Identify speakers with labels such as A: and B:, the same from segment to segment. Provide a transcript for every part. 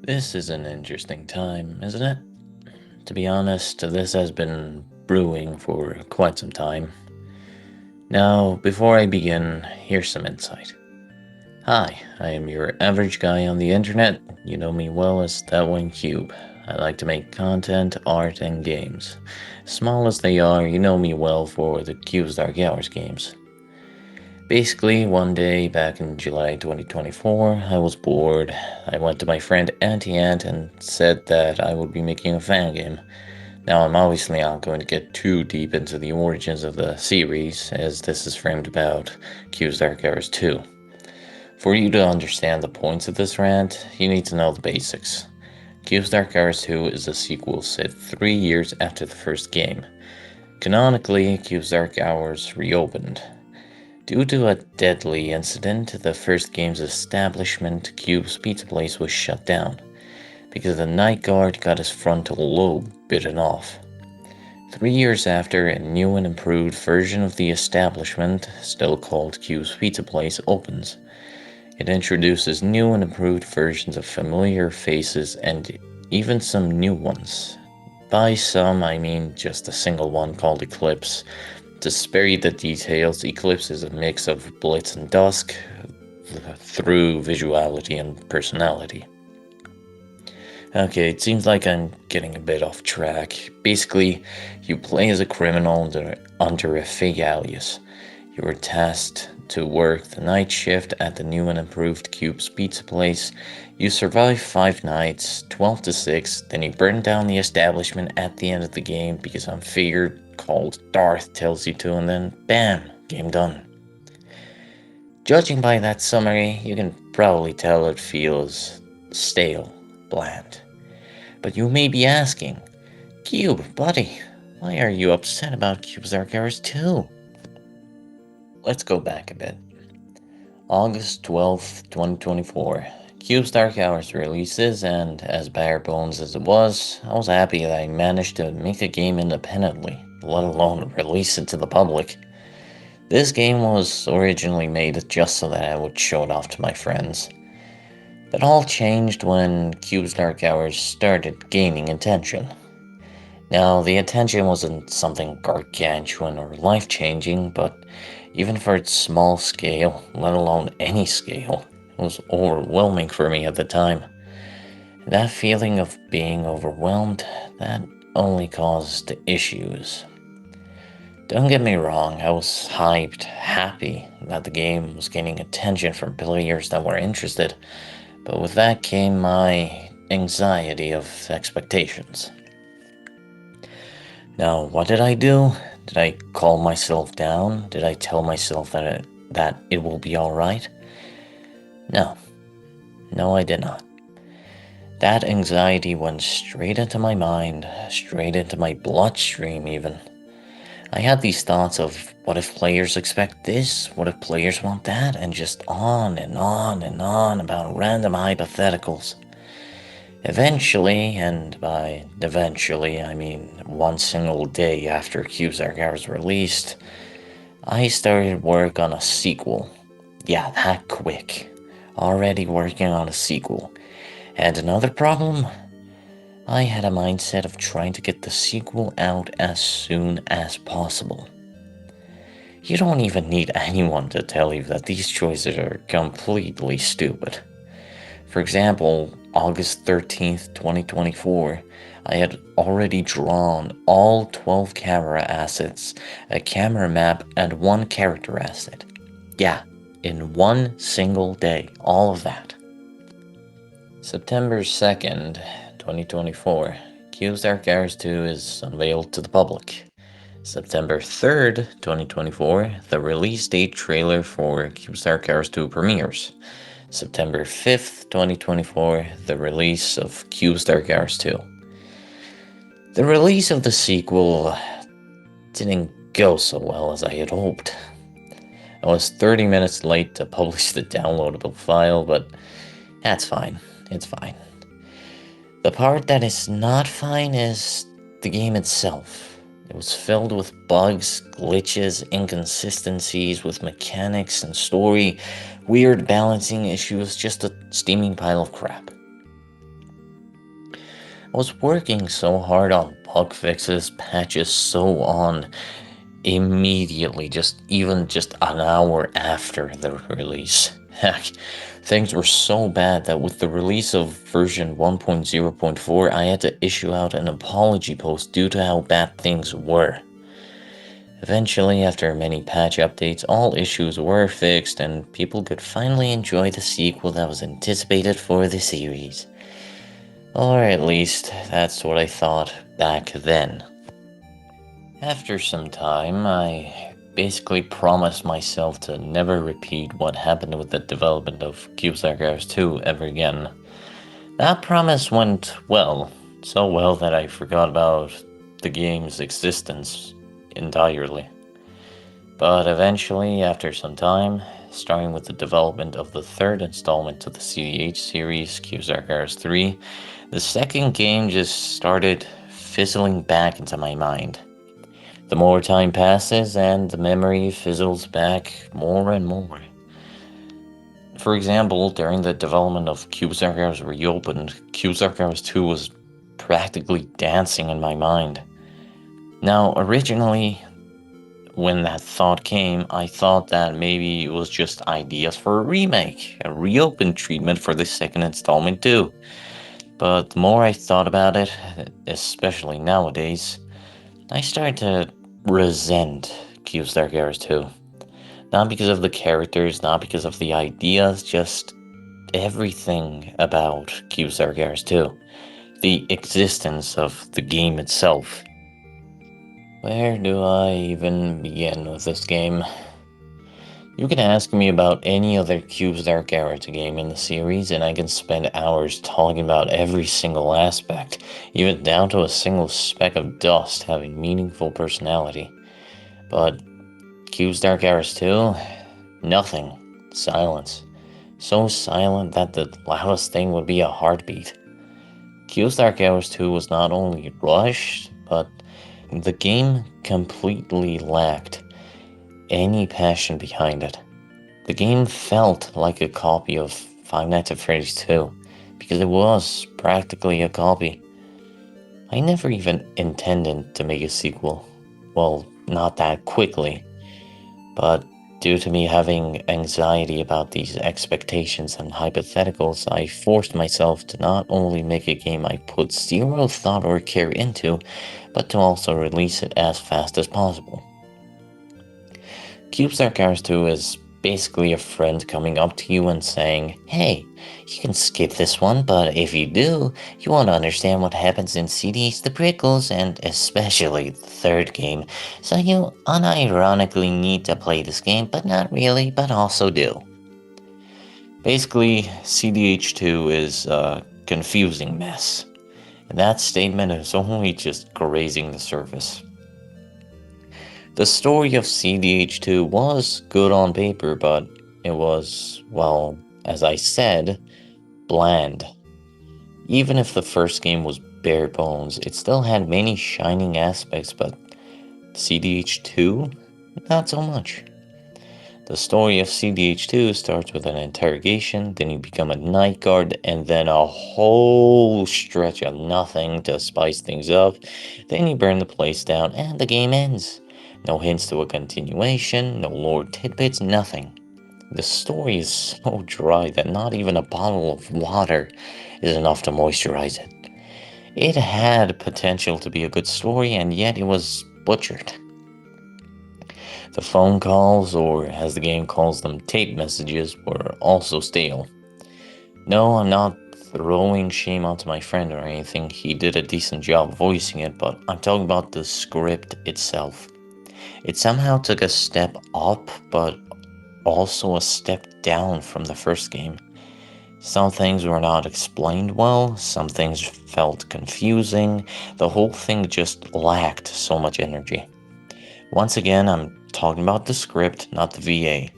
A: This is an interesting time, isn't it? To be honest, this has been brewing for quite some time. Now, before I begin, here's some insight. Hi, I am your average guy on the internet. You know me well as That One Cube. I like to make content, art, and games. Small as they are, you know me well for the Cube's Dark Hours games. Basically, one day back in July 2024, I was bored. I went to my friend Auntie Ant and said that I would be making a fan game. Now, I'm obviously not going to get too deep into the origins of the series, as this is framed about Q's Dark Hours 2. For you to understand the points of this rant, you need to know the basics. Q's Dark Hours 2 is a sequel set 3 years after the first game. Canonically, Q's Dark Hours reopened. Due to a deadly incident, the first game's establishment, Cube's Pizza Place, was shut down because the night guard got his frontal lobe bitten off. 3 years after, a new and improved version of the establishment, still called Cube's Pizza Place, opens. It introduces new and improved versions of familiar faces and even some new ones. By some, I mean just a single one called Eclipse. To spare you the details, Eclipse is a mix of Blitz and Dusk through visuality and personality. Okay, it seems like I'm getting a bit off track. Basically, you play as a criminal under a fake alias. You were tasked to work the night shift at the new and improved Cube's Pizza Place. You survive 5 nights, 12 to 6, then you burn down the establishment at the end of the game because some figure called Darth tells you to, and then bam, game done. Judging by that summary, you can probably tell it feels stale, bland. But you may be asking, Cube, buddy, why are you upset about Cube's Dark Hours 2? Let's go back a bit. August 12th, 2024. Cube's Dark Hours releases, and as bare bones as it was, I was happy that I managed to make a game independently, let alone release it to the public. This game was originally made just so that I would show it off to my friends. That all changed when Cube's Dark Hours started gaining attention. Now, the attention wasn't something gargantuan or life changing, but even for its small scale, let alone any scale, it was overwhelming for me at the time. That feeling of being overwhelmed, that only caused issues. Don't get me wrong, I was hyped, happy that the game was gaining attention from players that were interested, but with that came my anxiety of expectations. Now, what did I do? Did I calm myself down? Did I tell myself that it will be alright? No. No, I did not. That anxiety went straight into my mind, straight into my bloodstream, even. I had these thoughts of what if players expect this? What if players want that? And just on and on and on about random hypotheticals. Eventually, and by eventually I mean one single day after Cube's Dark Hours released, I started work on a sequel. Yeah, that quick. Already working on a sequel. And another problem? I had a mindset of trying to get the sequel out as soon as possible. You don't even need anyone to tell you that these choices are completely stupid. For example, August 13th, 2024, I had already drawn all 12 camera assets, a camera map, and one character asset. Yeah, in one single day, all of that. September 2nd, 2024, Cube's Dark Hours 2 is unveiled to the public. September 3rd, 2024, the release date trailer for Cube's Dark Hours 2 premieres. September 5th, 2024, the release of Cube's Dark Hours 2. The release of the sequel didn't go so well as I had hoped. I was 30 minutes late to publish the downloadable file, but that's fine. It's fine. The part that is not fine is the game itself. It was filled with bugs, glitches, inconsistencies with mechanics and story, weird balancing issues, just a steaming pile of crap. I was working so hard on bug fixes, patches, so on, immediately, just an hour after the release. Heck, things were so bad that with the release of version 1.0.4, I had to issue out an apology post due to how bad things were. Eventually, after many patch updates, all issues were fixed and people could finally enjoy the sequel that was anticipated for the series. Or at least, that's what I thought back then. After some time, I basically promised myself to never repeat what happened with the development of CubeStarCraft 2 ever again. That promise went well, so well that I forgot about the game's existence entirely. But eventually, after some time, starting with the development of the third installment to the CDH series, CubeStarCraft 3, the second game just started fizzling back into my mind. The more time passes and the memory fizzles back more and more. For example, during the development of CubeStarCraft Reopened, CubeStarCraft 2 was practically dancing in my mind. Now, originally, when that thought came, I thought that maybe it was just ideas for a remake, a reopened treatment for the second installment too. But the more I thought about it, especially nowadays, I started to resent CubeStarCraft 2. Not because of the characters, not because of the ideas, just everything about CubeStarCraft 2. The existence of the game itself. Where do I even begin with this game? You can ask me about any other CubeStarCraft game in the series, and I can spend hours talking about every single aspect, even down to a single speck of dust having meaningful personality. But CubeStarCraft 2? Nothing. Silence. So silent that the loudest thing would be a heartbeat. CubeStarCraft 2 was not only rushed, but the game completely lacked any passion behind it. The game felt like a copy of Five Nights at Freddy's 2, because it was practically a copy. I never even intended to make a sequel. Well, not that quickly, but due to me having anxiety about these expectations and hypotheticals, I forced myself to not only make a game I put zero thought or care into, but to also release it as fast as possible. CubeStar Cars 2 is basically a friend coming up to you and saying, "Hey, you can skip this one, but if you do, you won't understand what happens in CDH the Prickles and especially the third game, so you unironically need to play this game, but not really, but also do." Basically, CDH2 is a confusing mess, and that statement is only just grazing the surface. The story of CDH2 was good on paper, but it was, well, as I said, bland. Even if the first game was bare bones, it still had many shining aspects, but CDH2? Not so much. The story of CDH2 starts with an interrogation, then you become a night guard, and then a whole stretch of nothing to spice things up. Then you burn the place down, and the game ends. No hints to a continuation, no lore tidbits, nothing. The story is so dry that not even a bottle of water is enough to moisturize it. It had potential to be a good story, and yet it was butchered. The phone calls, or as the game calls them, tape messages, were also stale. No, I'm not throwing shame onto my friend or anything, he did a decent job voicing it, but I'm talking about the script itself. It somehow took a step up, but also a step down from the first game. Some things were not explained well, some things felt confusing, the whole thing just lacked so much energy. Once again, I'm talking about the script, not the VA.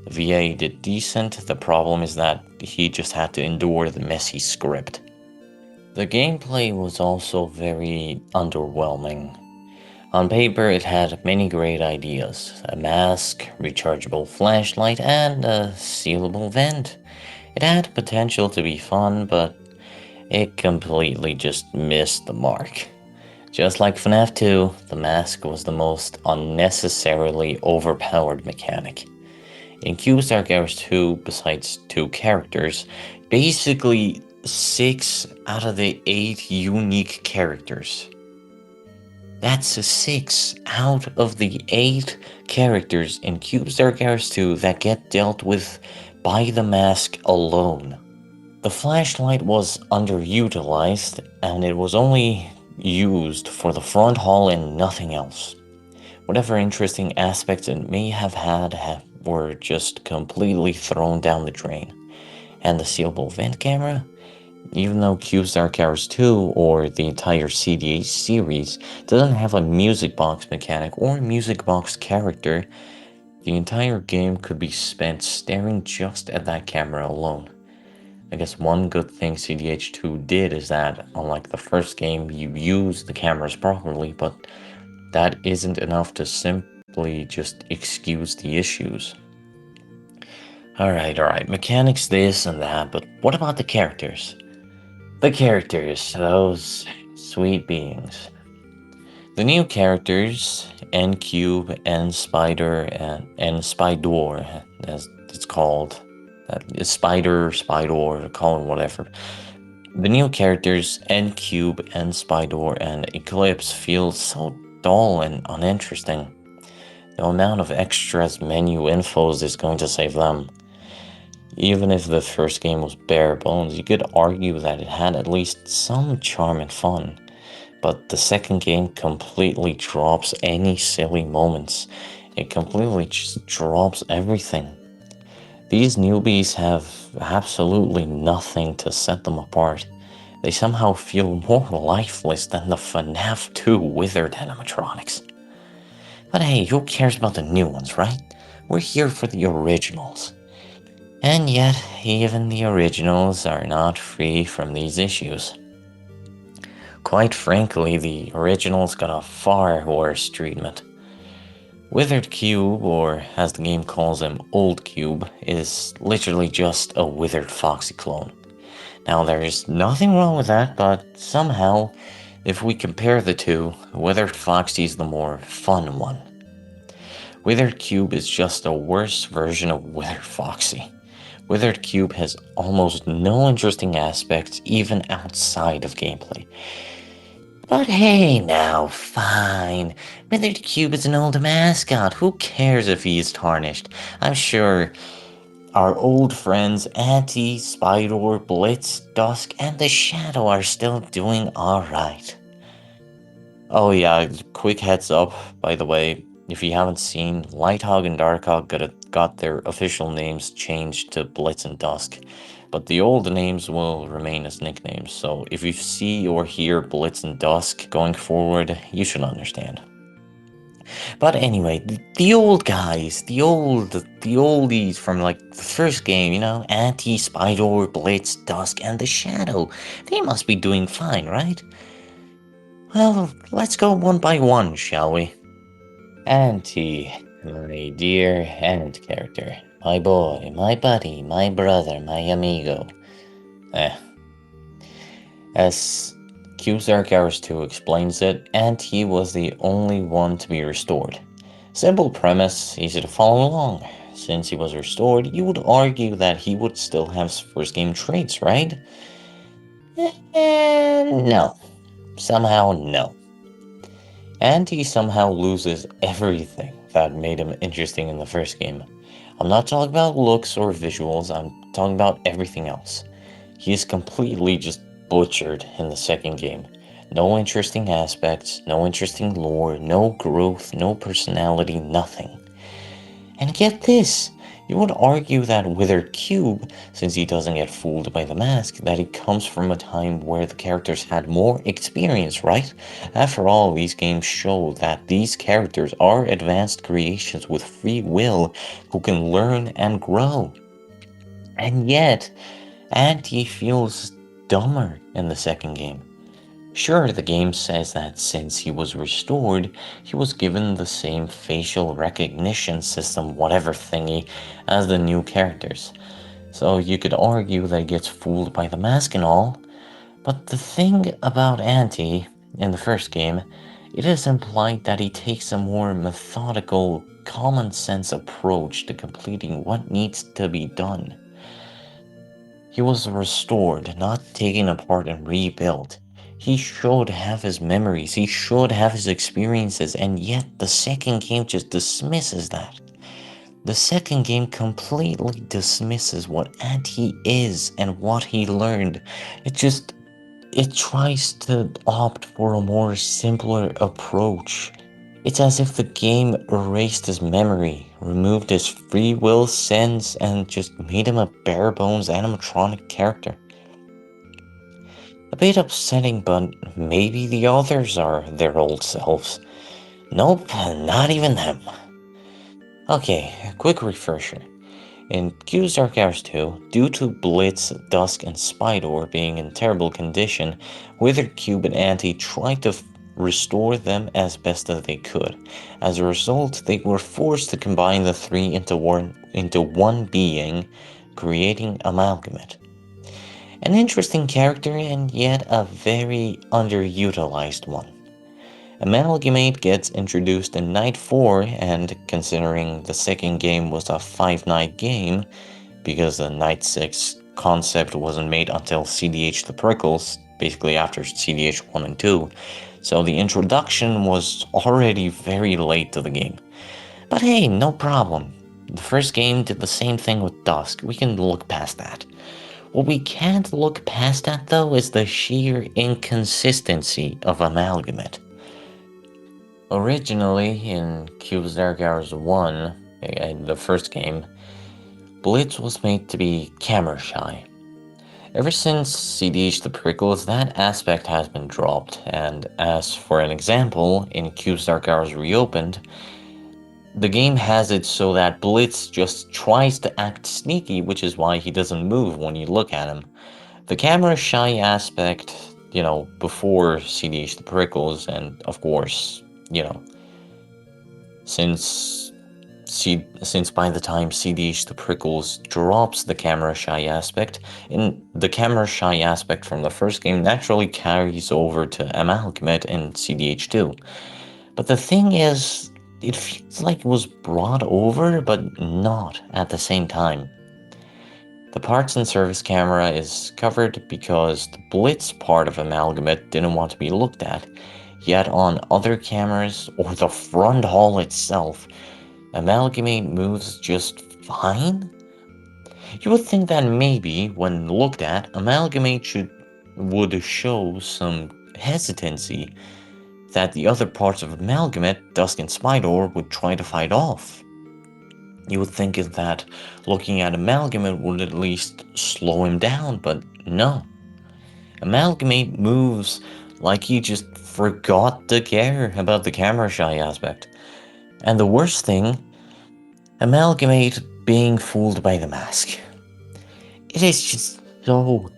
A: The VA did decent, the problem is that he just had to endure the messy script. The gameplay was also very underwhelming. On paper, it had many great ideas: a mask, rechargeable flashlight, and a sealable vent. It had potential to be fun, but It completely just missed the mark. Just like FNAF 2, the mask was the most unnecessarily overpowered mechanic. In Cube Star Wars 2, besides two characters, basically 6 out of the 8 unique characters. That's a 6 out of the 8 characters in Cube Star Wars 2 that get dealt with by the mask alone. The flashlight was underutilized, and it was only used for the front hall and nothing else. Whatever interesting aspects it may have had were just completely thrown down the drain. And the sealable vent camera? Even though Q-Star Cars 2 or the entire CDH series doesn't have a music box mechanic or music box character, the entire game could be spent staring just at that camera alone. I guess one good thing CDH2 did is that, unlike the first game, you use the cameras properly, but that isn't enough to simply just excuse the issues. Alright, mechanics this and that, but what about the characters? The characters, those sweet beings. The new characters, N-Cube, N-Spider, and N-Spidor, as it's called. Spider, call it whatever. The new characters, N-Cube, N-Spidor, and Eclipse feel so dull and uninteresting. The amount of extras menu infos is going to save them. Even if the first game was bare bones, you could argue that it had at least some charm and fun. But the second game completely drops any silly moments. It completely just drops everything. These newbies have absolutely nothing to set them apart. They somehow feel more lifeless than the FNAF 2 withered animatronics. But hey, who cares about the new ones, right? We're here for the originals. And yet, even the originals are not free from these issues. Quite frankly, the originals got a far worse treatment. Withered Cube, or as the game calls him, Old Cube, is literally just a withered Foxy clone. Now, there's nothing wrong with that, but somehow, if we compare the two, Withered Foxy is the more fun one. Withered Cube is just a worse version of Withered Foxy. Withered Cube has almost no interesting aspects even outside of gameplay. But hey now, fine. Withered Cube is an old mascot. Who cares if he is tarnished? I'm sure our old friends Auntie, Spider, Blitz, Dusk, and the Shadow are still doing alright. Oh yeah, quick heads up, by the way, if you haven't seen, Lighthog and Darkhog got their official names changed to Blitz and Dusk, but the old names will remain as nicknames, so if you see or hear Blitz and Dusk going forward, you should understand. But anyway, the old guys, the oldies from like the first game, you know, Anti, Spider, Blitz, Dusk, and the Shadow, they must be doing fine, right? Well, let's go one by one, shall we? Auntie, my dear Ant character, my boy, my buddy, my brother, my amigo. As Q-Zark Hours 2 explains it, Auntie was the only one to be restored. Simple premise, easy to follow along. Since he was restored, you would argue that he would still have his first game traits, right? No. Somehow, no. And he somehow loses everything that made him interesting in the first game. I'm not talking about looks or visuals, I'm talking about everything else. He is completely just butchered in the second game. No interesting aspects, no interesting lore, no growth, no personality, nothing. And get this, you would argue that Withered Cube, since he doesn't get fooled by the mask, that he comes from a time where the characters had more experience, right? After all, these games show that these characters are advanced creations with free will who can learn and grow. And yet, Auntie feels dumber in the second game. Sure, the game says that since he was restored, he was given the same facial recognition system, whatever thingy, as the new characters. So you could argue that he gets fooled by the mask and all, But the thing about Anti in the first game, it is implied that he takes a more methodical, common sense approach to completing what needs to be done. He was restored, not taken apart and rebuilt. He should have his memories, he should have his experiences, and yet the second game just dismisses that. The second game completely dismisses what Anti is and what he learned. It tries to opt for a more simpler approach. It's as if the game erased his memory, removed his free will sense, and just made him a bare bones animatronic character. A bit upsetting, but maybe the authors are their old selves. Nope, not even them. Okay, a quick refresher. In Q's Dark Hours 2, due to Blitz, Dusk, and Spydor being in terrible condition, Withered Cube and Anti tried to restore them as best as they could. As a result, they were forced to combine the three into one being, creating Amalgamate. An interesting character and yet a very underutilized one. Amalgamate gets introduced in Night 4, and considering the second game was a 5-night game, because the Night 6 concept wasn't made until CDH The Prickles, basically after CDH 1 and 2, so the introduction was already very late to the game. But hey, no problem. The first game did the same thing with Dusk, we can look past that. What we can't look past that though is the sheer inconsistency of Amalgamate. Originally, in Cube's Dark Hours 1, the first game, Blitz was made to be camera shy. Ever since CDH The Prickles, that aspect has been dropped, and as for an example, in Cube's Dark Hours Reopened, the game has it so that Blitz just tries to act sneaky, which is why he doesn't move when you look at him. The camera shy aspect, before CDH The Prickles, and of course, since since by the time CDH The Prickles drops the camera shy aspect, in the camera shy aspect from the first game naturally carries over to Amalgamate in CDH2. But the thing is, it feels like it was brought over, but not at the same time. The parts and service camera is covered because the Blitz part of Amalgamate didn't want to be looked at, yet on other cameras or the front hall itself, Amalgamate moves just fine? You would think that maybe, when looked at, Amalgamate would show some hesitancy that the other parts of Amalgamate, Dusk and Spydor, would try to fight off. You would think that looking at Amalgamate would at least slow him down, but no. Amalgamate moves like he just forgot to care about the camera shy aspect. And the worst thing, Amalgamate being fooled by the mask. It is just so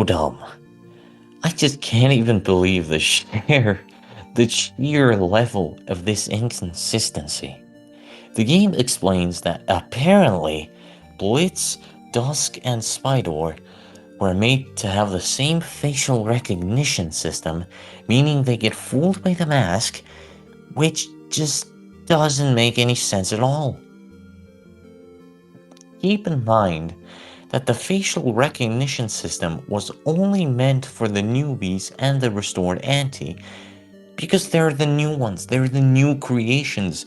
A: dumb. I just can't even believe the sheer level of this inconsistency. The game explains that apparently Blitz, Dusk, and Spydor were made to have the same facial recognition system, meaning they get fooled by the mask, which just doesn't make any sense at all. Keep in mind that the facial recognition system was only meant for the newbies and the restored anti, because they're the new ones, they're the new creations.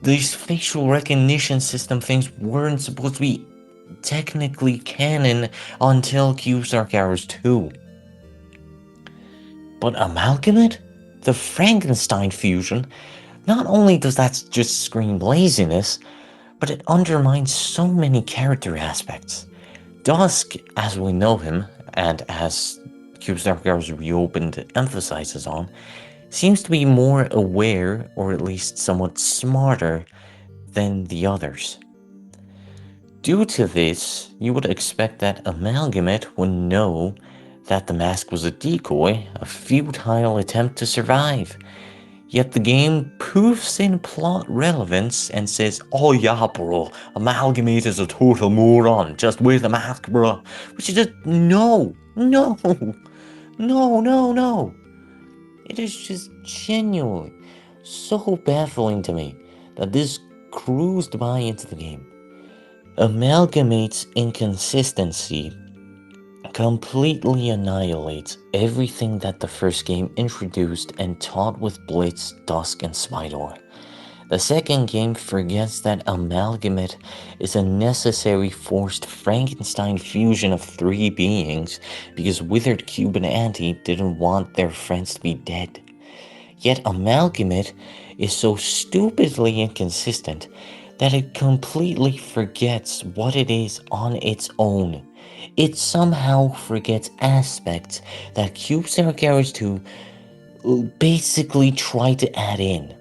A: These facial recognition system things weren't supposed to be technically canon until Cube's Dark Hours 2. But Amalgamate? The Frankenstein fusion? Not only does that just scream laziness, but it undermines so many character aspects. Dusk, as we know him, and as Cube's Dark Hours Reopened emphasizes on, seems to be more aware, or at least somewhat smarter, than the others. Due to this, you would expect that Amalgamate would know that the mask was a decoy, a futile attempt to survive. Yet the game poofs in plot relevance and says, "Oh yeah, bro, Amalgamate is a total moron, just wear the mask, bro." Which is just, no! No! No, no, no! It is just genuinely so baffling to me that this cruised by into the game, amalgamates inconsistency, completely annihilates everything that the first game introduced and taught with Blitz, Dusk, and Smydor. The second game forgets that amalgamate is a necessary forced Frankenstein fusion of three beings because Withered Cube and Anti didn't want their friends to be dead. Yet amalgamate is so stupidly inconsistent that it completely forgets what it is on its own. It somehow forgets aspects that CubeStar Garage 2 basically try to add in.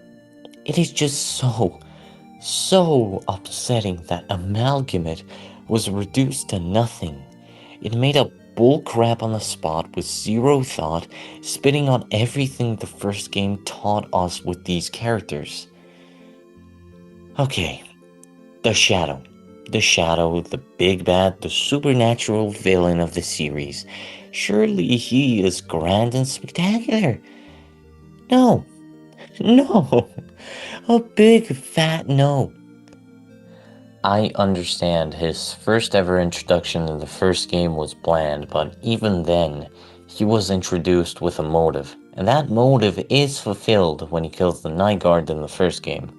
A: It is just so upsetting that amalgamate was reduced to nothing. It made a bullcrap on the spot with zero thought, spitting on everything the first game taught us with these characters. Okay, the Shadow. The Shadow, the big bad, the supernatural villain of the series. Surely he is grand and spectacular. No, no, a big fat no. I understand his first ever introduction in the first game was bland, but even then, he was introduced with a motive, and that motive is fulfilled when he kills the Night Guard in the first game.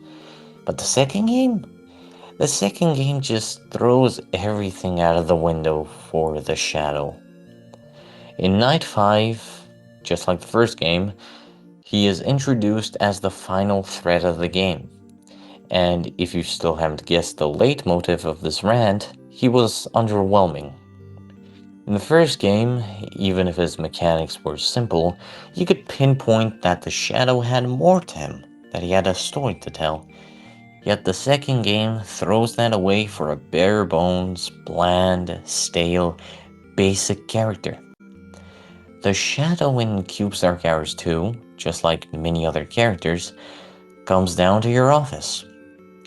A: But the second game? The second game just throws everything out of the window for the Shadow. In Night 5, just like the first game, he is introduced as the final threat of the game. And if you still haven't guessed the leitmotif of this rant, he was underwhelming. In the first game, even if his mechanics were simple, you could pinpoint that the Shadow had more to him, that he had a story to tell. Yet the second game throws that away for a bare bones, bland, stale, basic character. The Shadow in CubeStar Garage 2, just like many other characters, comes down to your office.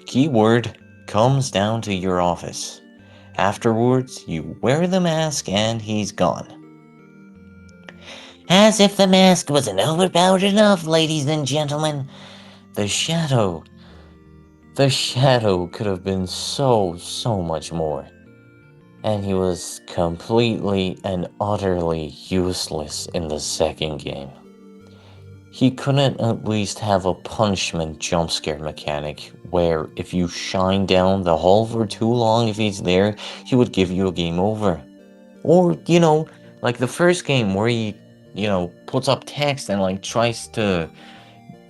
A: Keyword comes down to your office. Afterwards, you wear the mask and he's gone. As if the mask wasn't overpowered enough, ladies and gentlemen, the Shadow. The Shadow could have been so much more. And he was completely and utterly useless in the second game. He couldn't at least have a punishment jump scare mechanic where if you shine down the hall for too long if he's there, he would give you a game over. Or, like the first game where he, puts up text and like tries to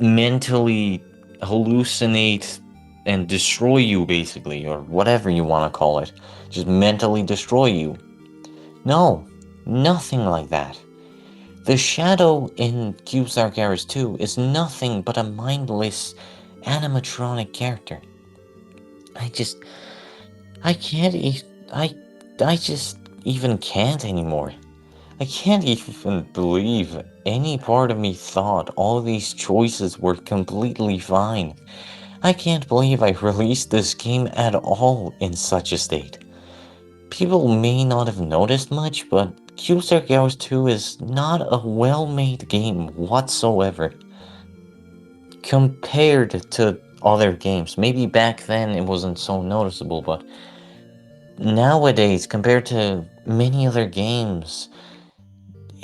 A: mentally hallucinate and destroy you basically, or whatever you want to call it. Just mentally destroy you. No, nothing like that. The Shadow in CubeStar Garage 2 is nothing but a mindless animatronic character. I just, I can't, I just even can't anymore. I can't even believe any part of me thought all these choices were completely fine. I can't believe I released this game at all in such a state. People may not have noticed much, but CubeStar Garage 2 is not a well-made game whatsoever. Compared to other games. Maybe back then it wasn't so noticeable, but nowadays, compared to many other games,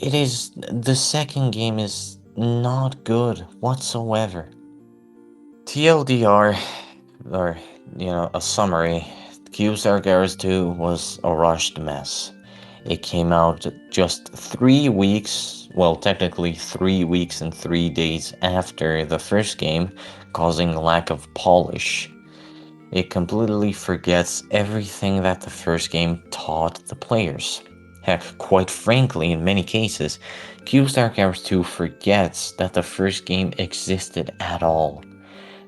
A: the second game is not good whatsoever. TLDR, or, a summary, CubeStar Garage 2 was a rushed mess. It came out just 3 weeks, well, technically 3 weeks and 3 days after the first game, causing lack of polish. It completely forgets everything that the first game taught the players. Heck, quite frankly, in many cases, CubeStar Garage 2 forgets that the first game existed at all.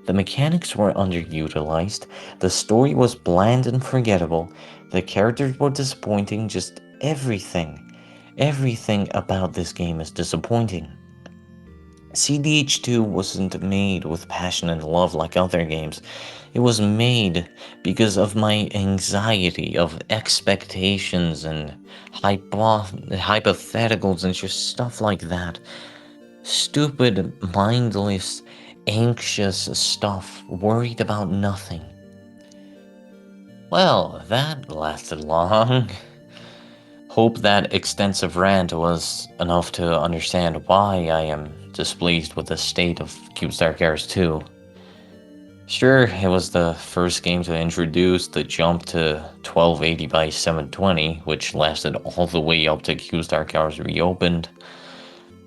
A: The mechanics were underutilized, the story was bland and forgettable, the characters were disappointing, just everything. Everything about this game is disappointing. CDH2 wasn't made with passion and love like other games. It was made because of my anxiety of expectations and hypotheticals and just stuff like that. Stupid, mindless, anxious stuff, worried about nothing. Well, that lasted long. Hope that extensive rant was enough to understand why I am displeased with the state of CubeStar Cars 2. Sure, it was the first game to introduce the jump to 1280 by 720, which lasted all the way up to CubeStar Cars Reopened.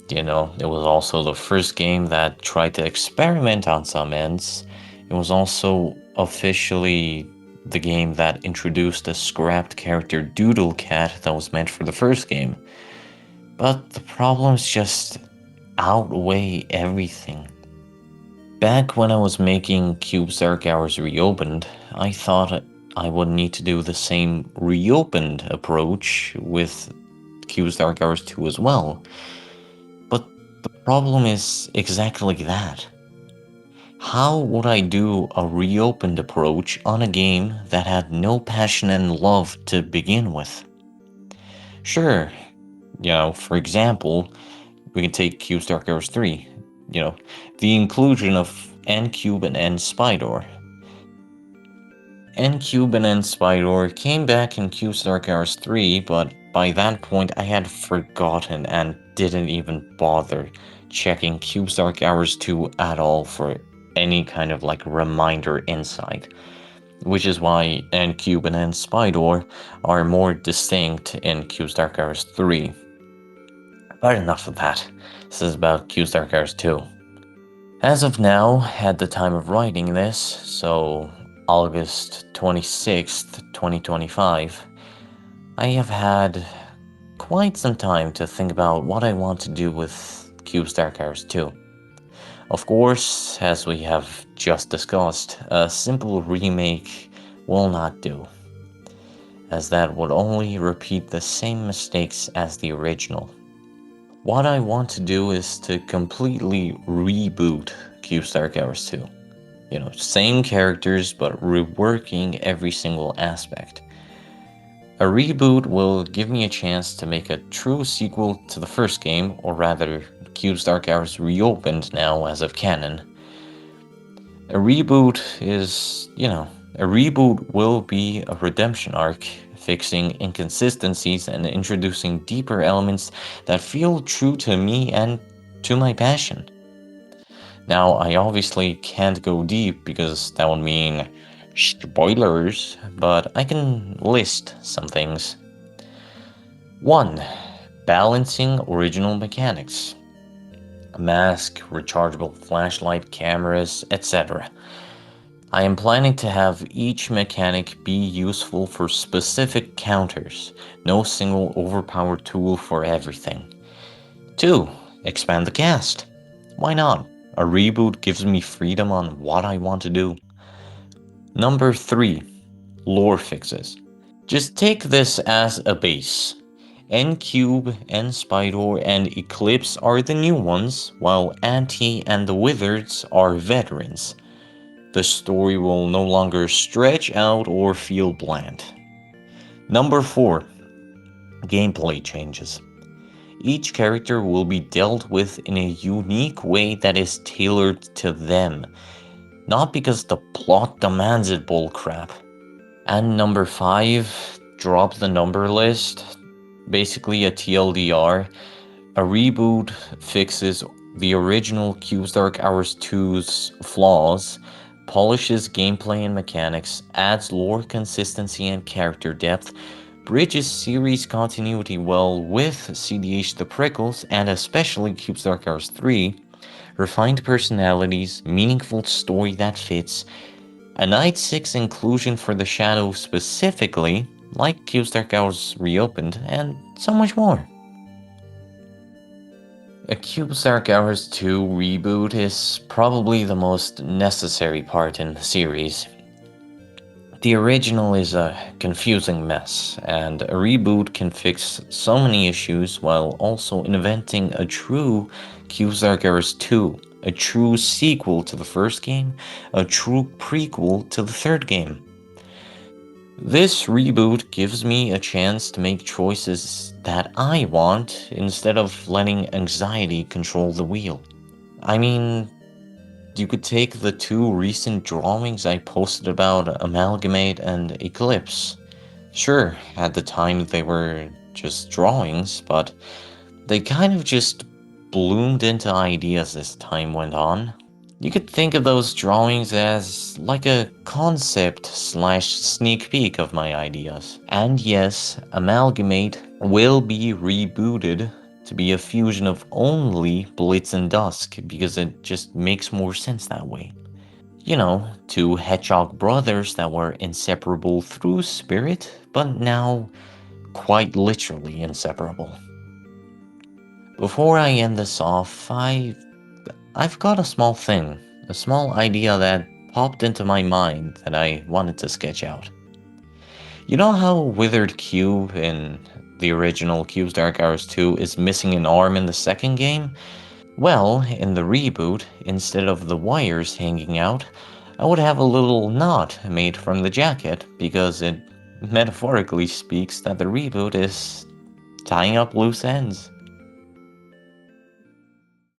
A: You know, it was also the first game that tried to experiment on some ends. It was also officially the game that introduced the scrapped character Doodle Cat that was meant for the first game. But the problems just outweigh everything. Back when I was making Cube's Dark Hours Reopened, I thought I would need to do the same reopened approach with Cube's Dark Hours 2 as well. But the problem is exactly that. How would I do a reopened approach on a game that had no passion and love to begin with? Sure, for example, we can take Cube's Dark Hours 3. The inclusion of N-Cube and N-Spydor. N-Cube and N-Spydor came back in Cube's Dark Hours 3, but by that point I had forgotten and didn't even bother checking Cube's Dark Hours 2 at all for any kind of reminder insight. Which is why N-Cube and N-Spydor are more distinct in Cube's Dark Hours 3. But enough of that. This is about Cube's Dark Hours 2. As of now, at the time of writing this, so August 26th, 2025, I have had quite some time to think about what I want to do with Cube's Dark Hours 2. Of course, as we have just discussed, a simple remake will not do, as that would only repeat the same mistakes as the original. What I want to do is to completely reboot Cube's Dark Hours 2. Same characters, but reworking every single aspect. A reboot will give me a chance to make a true sequel to the first game, or rather, Cube's Dark Hours Reopened now as of canon. A reboot will be a redemption arc, fixing inconsistencies and introducing deeper elements that feel true to me and to my passion. Now, I obviously can't go deep because that would mean spoilers, but I can list some things. 1. Balancing original mechanics. Mask, rechargeable flashlight, cameras, etc. I am planning to have each mechanic be useful for specific counters, no single overpowered tool for everything. 2. Expand the cast. Why not? A reboot gives me freedom on what I want to do. Number 3. Lore fixes. Just take this as a base. N-Cube, N-Spydor, and Eclipse are the new ones, while Anti and the Wizards are veterans. The story will no longer stretch out or feel bland. Number 4. Gameplay changes. Each character will be dealt with in a unique way that is tailored to them, not because the plot demands it bullcrap. And number 5, drop the number list. Basically a TLDR. A reboot fixes the original Cube's Dark Hours 2's flaws, polishes gameplay and mechanics, adds lore consistency and character depth, bridges series continuity well with CDH the Prickles, and especially Cube's Dark Hours 3, refined personalities, meaningful story that fits, a Night 6 inclusion for the Shadow specifically, like Cube's Dark Hours Reopened, and so much more. A Cube's Dark Hours 2 reboot is probably the most necessary part in the series. The original is a confusing mess, and a reboot can fix so many issues while also inventing a true Q's Dark Heroes 2, a true sequel to the first game, a true prequel to the third game. This reboot gives me a chance to make choices that I want instead of letting anxiety control the wheel. I mean, you could take the two recent drawings I posted about Amalgamate and Eclipse. Sure, at the time they were just drawings, but they kind of just bloomed into ideas as time went on. You could think of those drawings as like a concept slash sneak peek of my ideas. And yes, Amalgamate will be rebooted to be a fusion of only Blitz and Dusk because it just makes more sense that way. You know, two hedgehog brothers that were inseparable through spirit, but now quite literally inseparable. Before I end this off, I've got a small thing, a small idea that popped into my mind that I wanted to sketch out. You know how Withered Cube in the original Cube's Dark Hours 2 is missing an arm in the second game? Well, in the reboot, instead of the wires hanging out, I would have a little knot made from the jacket because it metaphorically speaks that the reboot is tying up loose ends.